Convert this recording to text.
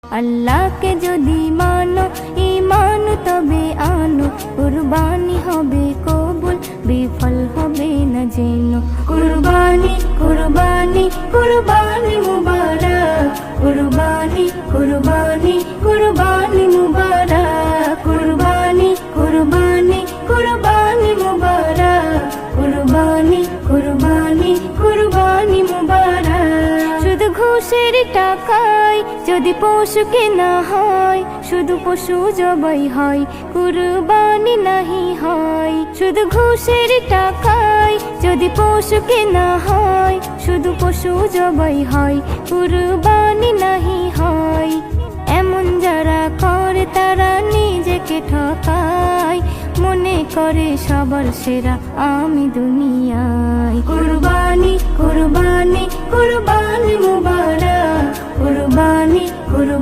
আল্লাহকে যদি মানো ঈমান তবে আনো, কুরবানি হবে কবুল বিফল হবে না যেন। কুরবানি কুরবানি কুরবানি মুবারক, কুরবানি কুরবানি কুরবানি মুবারক, কুরবানি কুরবানি কুরবানি মুবারক, কুরবানি কুরবানি কুরবানি মুবারক। শুধু ঘুষের টাকায় যদি পশু কেনা হয়, শুধু পশু জবাই হয়, কুরবানি নাহি হয়। শুধু ঘুষের টাকায় যদি পশু কেনা হয়, শুধু পশু জবাই হয়, কুরবানি নাহি হয়। এমন যারা করে তারা নিজেকে ঠকায়, মনে করে সবার সেরা আমি দুনিয়ায়। কুরবানি কুরবানি কুরবানি মুবারক, কুরবানি কুরবানি।